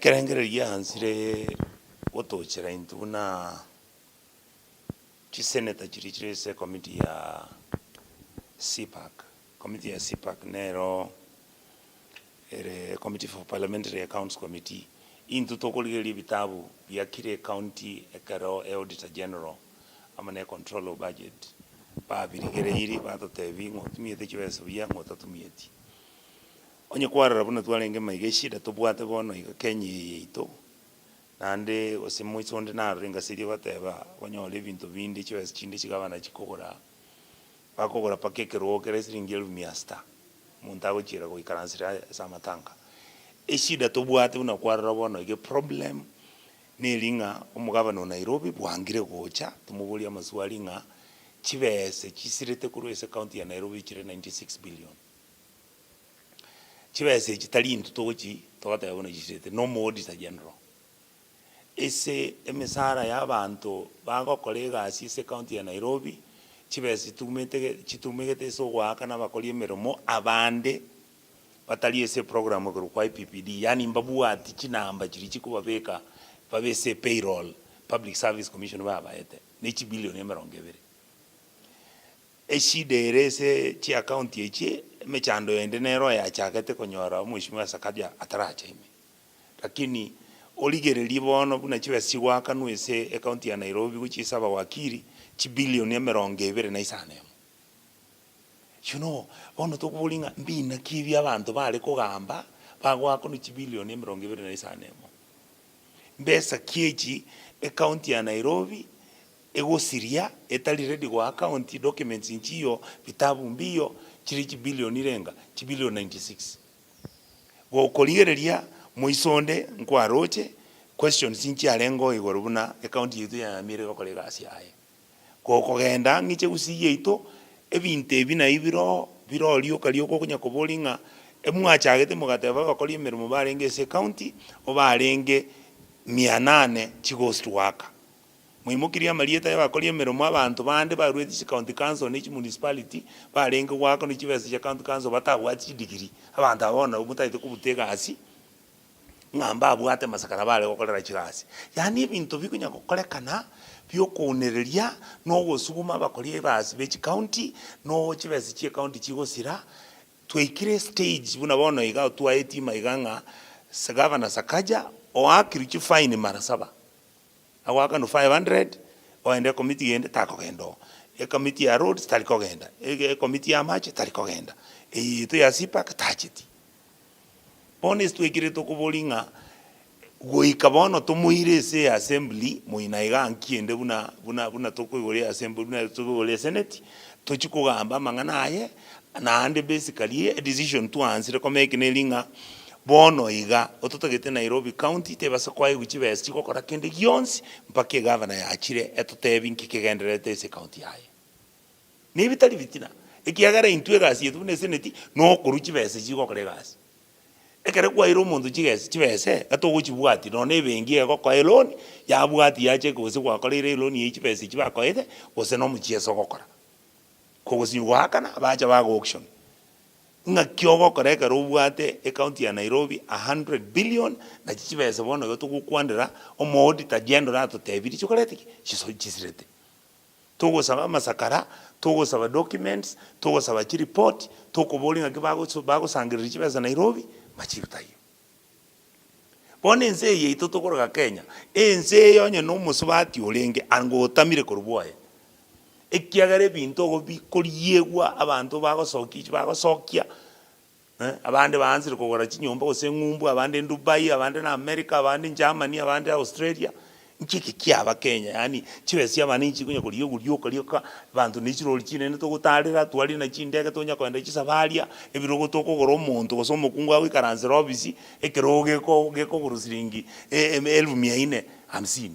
Ekerengere yansire otochera into na chiseneta chirichirese committee ya CPAC nero ere Committee for Parliamentary Accounts Committee into tokoligeli bitabu ya kire county ekaro auditor general amane control of budget ba birigere iri bato tevi ngotumiete chiweso bya ngotatumieti onye kwarara buna twalenge maigeshida tobwate bono iga Kenya ito nande osemoisonde na ringa siri bateba banyole bintu bindi chiweso chindi chigabana chikogora bakogora pakekero keresiringelo miasta muntago chira go ikaransira samatanga eshida tobwate buna kwarara bono ige problem nilinga omugabano Nairobi bwangire gocha tumubulia maswali nga chibese chisirete kurwese county ya Nairobi chire 96 billion chibese chitali into tochi togata yabona chisirete no more auditor general ese emisara y'abantu bagokorega asise county ya Nairobi chibese chitumegete so gwaka n'abakori emeromo abande batali ese program ko kwa PPD yani mbabuati chinamba chiri chikubabeka babese payroll public service commission babaete n'iki billion emerongebere eshiderese chi account yechi mechando ende nero ya chakete konyora mheshimiwa Sakaja ataracha ime lakini oligere libono buna chibesi gwaka nwese account ya Nairobi kuchisaba wakiri chi billion emerongebere na isanemo bono tokubulinga mbina kibya abantu bale kugamba bagwako ni chi billion emerongebere na isanemo mbesa kiechi account ya Nairobi ego siria etali ready kwa account documents inchiyo bitabu mbiyo chiri chi billion irenga chi billion 96 go koligereria moisonde nkwaroche questions inchi alengo igorubuna account yitu ya mire ko kolega asiaye ko kogenda ngiche usiye ito ebinte ebina ibiro lio kalio ko kunya kobolinga emwachagete mugateba bakoli emirimo barenge ese county obarenge 800 chighost waka muimukiria marieta y'abakori emirimo abantu bande barweti county council n'iki municipality barenge waka no chibese cha county council batabwati degree abantu abona umutaite kubutega asi ngamba abwate masakara bale gokorera chigasi yani ibintu bikunya gokorekana byo kunereria no gusuguma bakori basi bechi county no chibese chi county chigosira twekire stage buna bono iga twa etima iganga Governor Sakaja o akirichi fine mara 7 awaka no 500 oende committee ende takogendo committee ya roads talikogenda committee ya match talikogenda to ya CPAC tachiti honest twekire tokubolinga goika bono tumuire se assembly muinaiga ankiende buna tokugore assembly buna tokugore senate tochikugamba mangana aye na ande basically a decision to answer komeke nelinga bono iga ototagete Nairobi county tebasa kwaye guchibese chikokora kende gionsi mpake governor ya achire etotebi nkikegenderete ese county yaye ni bitali bitina ekiagara intwe gasi yetu ne senate no kuruchibese chikokore gasi ekere kwa iro mundu chibese atoguchibwati no nebengie goko eloni ya bwati yache kose kwa kolire eloni chibese chibakoete kose no muchieso gokora kogosi wakana bacha bago auction nga kyogo koreka robwate account ya Nairobi 100 billion na chibese bono yo tukukwandira omo auditor general atotebiri chokolete chiso chisirete togo saba masakara togo saba documents togo saba chi report toko bolinga bago sangirira chibese Nairobi machibutayo bono ense yeito tokoroga Kenya ense yonye no musubati olenge ango tamire korubwaye ekiagare bintu go bikoriegwa abantu bagosokia abande banzire kugora chinyomba gose ngumbu abande Dubai abande na America abande Germany abande Australia nkiki kyaba Kenya yani chibesi abani chikunya kurioka bantu nichiroli chinene to gutarira twali na chindege tonya kwenda chisabaria ebirogo tokogora omuntu gose omukungu awi karansira obisi ekiroge geko gurusiringi 1450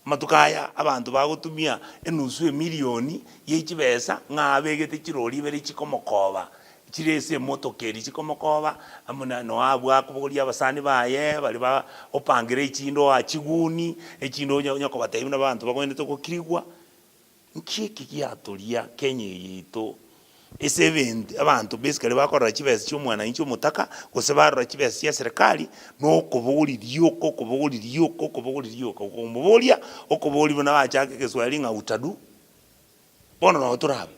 matukaya abantu bagutumia enusu emilioni yechibesa ngabegete chiroli bere chikomokoba chirese motokeri chikomokoba amuna no abwa kubolia abasani baye bali ba opangire ichindo achiguni echindo nyako batayina abantu bagwende tokokirigwa nkiki kyatolia Kenya yito ese abantu basically bakora chibese cyo mwana incho mutaka kusebara chibese ya serikali no kubuli ryoko kumbulia okubuli bana bachake keswali nga utadu bono no turabe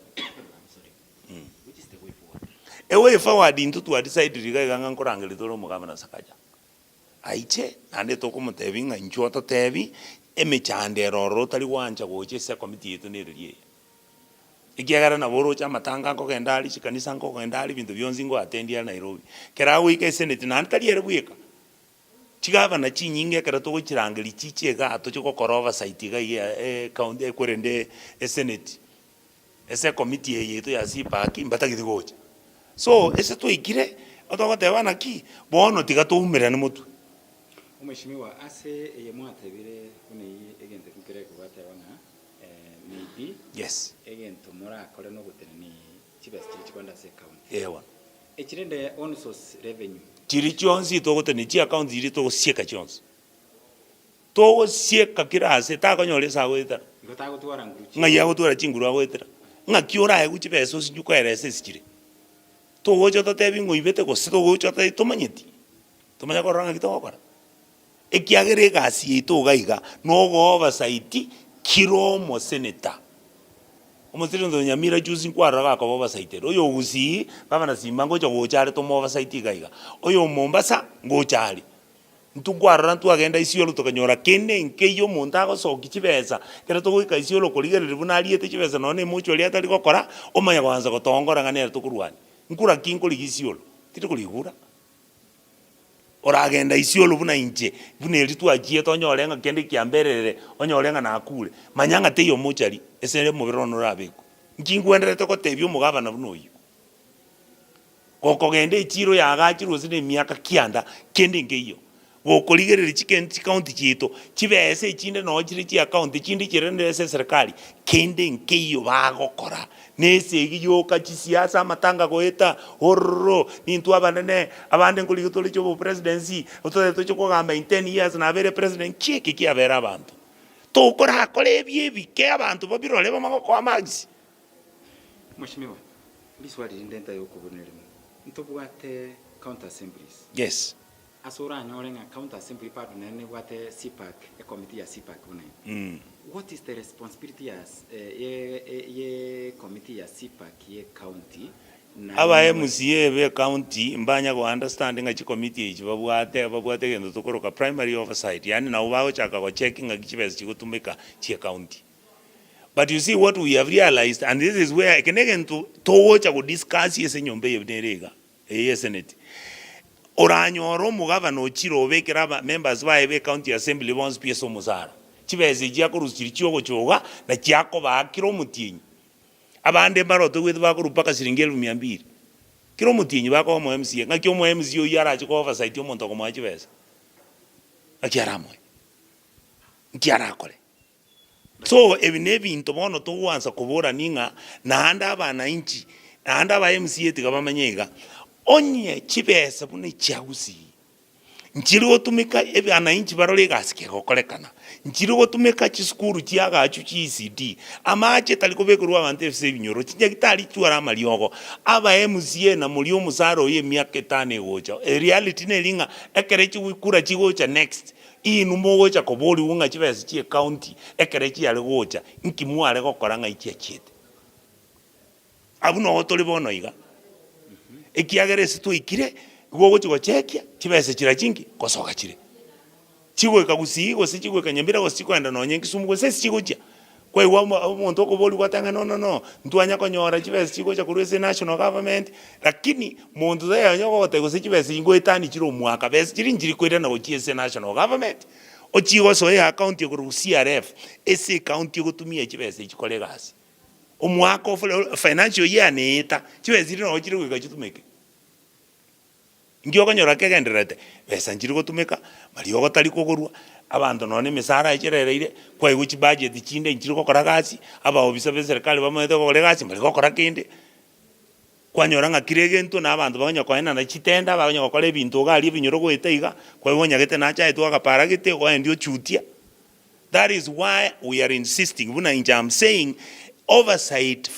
ewe forward into to decide riga nga nkorangeli tolo mugabana Sakaja aiche ande to kumutebi nga incho to tebi emechande roro tali wanja goche se committee yetu neriye ikiagara na boro cha matanga ko kendali chikanisa ko kendali bintu byonzi ngo atendia Nairobi kera wike senate na antali ere bweka chigava na chinyinge kera to chirangeli chichega ato chiko korova site ga ye county ekorende senate ese committee yetu ya sipaki mbata gigocha so ese to ikire otogoteba naki bono tiga to umera ni mutu Mheshimiwa ase yemwatebire kuni egente kukere kubata bana maybe yes egento mora akore no gutenani chibesi chikwanda se account ewa ekirende on source revenue chiri chonsi to goteni chi account iri to sieka chonsi to sieka kirase ta konyole sa gwetera ngota gutwara nguchi ngaya gutwara chinguru agwetera ngakiora agu chibeso sinyukwere ese sikire to gocho to tebi ngoibete go sito gocho to tomanyeti tomanya koranga kitokora ekiagere gasi ito gaiga no go oversight kiromo senator omosiri ndo nyamira juzi nkwara ga ko oversight oyo uzi baba na simba ngocho gochare to oversight gaiga oyo Mombasa gochari ntugwarra ntu agenda isiolo tukanyora kende nkeyo monda go soki chibesa kera to goika isiolo koligerere bunari ete chibesa none mucho lia tali gokora omanya kwanza gotongora ngane tukurwani nkura kinkoli isiolo tiri kuligura oragenda isiolo buna inje buneri twagie tonyorenga kende kiamberere onyorenga na akure manyanga teyo muchari esere mubirono rabeko nkingwenderete ko tebyo mugabana bunoyo kokogende ichiro yagachirwo sine miaka kianda kende ngeyo gokoligerere chikendi county chito chibese ichinde no chiri chi account chindi chirende serikali kende ngeyo bagokora nese giyoka chisiasa matanga goeta horro nintu abanene abande nkuli gitoli cyo presidency ototo cyo kugamba in 10 years na bere president chiki kiabera abantu to kora kole byebi ke abantu babirole bamako amazi Mheshimiwa biswali ndenta yokubonelemo ntobwate county assemblies yes asura nyorenga county assembly part nene wate CPAC a committee ya CPAC une what is the responsibility as ye committee ya CPAC ye county aba MCA be county mbanya go understanding a committee each babwate gendo tukoroka primary oversight yani na ubaho chaka go checking a chibes chigutumika chi county. But you see what we have realized, and this is where I can again to watch go discuss yes nyombe yebnerega senate oranyoro mugavano chiro bekera members ba ebe county assembly once pieso muzara chibeze jya kurusiri cyogo cyoga na cyako bakiro mutinyi abande baroto gwe bakurupaka siringelo 200 kiro mutinyi bako mu MCA ngakyo mu MCA yara chiko oversight yo monto ko mu chibeze akiaramwe nkiarakole so ebinebi ntobono to wansa kubora ninga na anda abana inchi na anda ba MCA tigabamanyega onye chibesa bune chausi nchiri otumika ebi anainchi barole gasike gokolekana nchiri otumika chiskuru chiaga achu chi ECD amache talikobekurwa abantu FC binyoro chinya kitali chuara maliogo aba MCA na mulio musaro ye miaka 5 gocha reality nelinga ekerechi wikura chigocha next inu mogocha koboli unga chibesa chi county ekerechi yale gocha nkimware gokoranga ichia chete abuno otole bono iga ekiagere situ ikire gogo chigo chekia chibese chira chingi kosoka chire chigo kagusigo sichigo kanyambira go sikwenda no nyengi sumugo sesi chigo chia kwa iwa muntu okoboli kwatanga no ntwanya konyora chibese chigo cha kurese national government lakini muntu za nyoko gote go sichibese ingo etani chiro mwaka bese chiri njiri kwenda na ochiese national government ochigo so ya account yo CRF ese account yo gutumia chibese chikole gasi omwaka financial year neta chibese no chiri go gachitumeke ngyo kanyora kegenderete besa njiri gotumeka mali yogo tali kogorwa abantu none misara echerereire kwa iguchi budget chinde njiri gokora gasi aba obisa be serikali bamete gokora gasi mali gokora kinde kwanyora ngakirege na abantu baganya kwaena na chitenda baganya gokora ebintu gali binyoro goeteiga kwa igonya gete na cha etu agapara gete o ndio chutia. That is why we are insisting when I'm saying oversight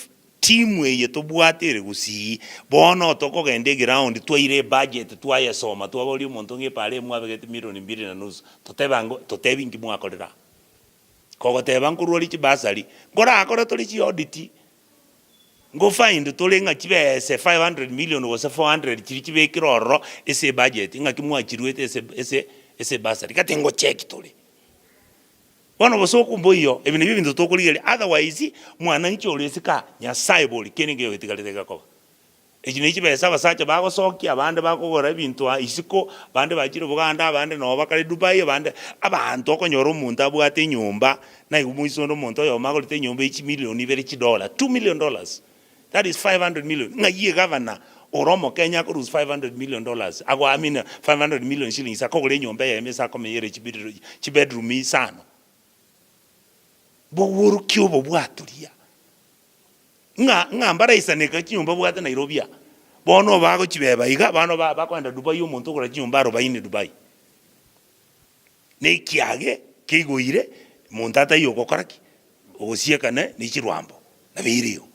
timu eye tobwatire gusi bono tokogende ground twaire budget twayesoma twabori omonto ngepare mwabegete milioni 2.5 totebango totebingi mwakorera kogoteba nkurwori chibasari ngora akora tori chi audit ngo find tolenga chibese 500 million gose 400 chiri chibekiroro ese budget ngaki mwachirwete ese basari katengo check tole bono bosoko mboyo ebintu bibintu tokurigere otherwise mwananchi olesika nyasaye boli kenenge yotigalete gako ejine chibesa basacha bagosokia abande bakogora ebintu isiko bande bachire Buganda abande no bakare Dubai abande abantu okonyora omuntu abwate nyumba na igumuisondo omuntu oyo magorite nyumba $1 million $2 million. That is 500 million. Ngaye governor Oromo Kenya could lose $500 million. I mean 500 million shillings. Akogore nyombe ya emesa komeyere chibedroom isano. Bo wuru kyobo bwaturia. Nga mbara isaneka nyomba bwata Nairobi. Bono bago chibeba iga bano bakwenda Dubai omuntu okora nyomba 40 Dubai. Ne kiage kigoire montata yo kokoraki. Ogosiekane ni chirwambo. Na birio.